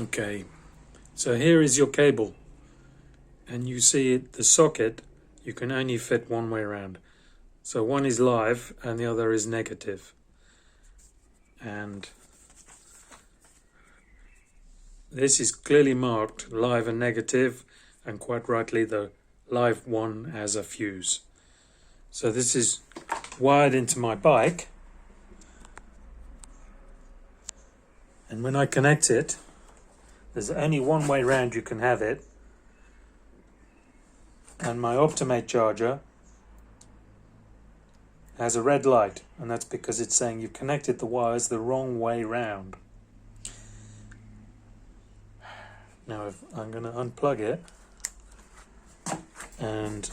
Okay, so here is your cable, and you see the socket, you can only fit one way around. So one is live and the other is negative. And this is clearly marked live and negative, and quite rightly the live one has a fuse. So this is wired into my bike, and when I connect it, there's only one way round you can have it, and my Optimate charger has a red light, and that's because it's saying you've connected the wires the wrong way round. Now I'm going to unplug it, and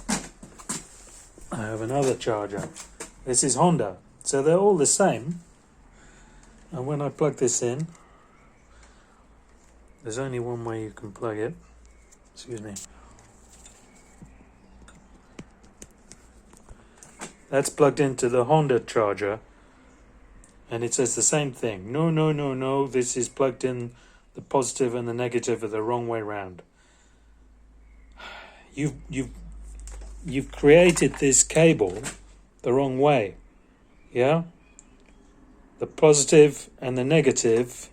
I have another charger. This is Honda, so they're all the same, and when I plug this in, there's only one way you can plug it. Excuse me. That's plugged into the Honda charger, and it says the same thing. No, this is plugged in, the positive and the negative are the wrong way round. You've created this cable the wrong way. Yeah? The positive and the negative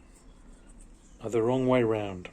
are the wrong way round.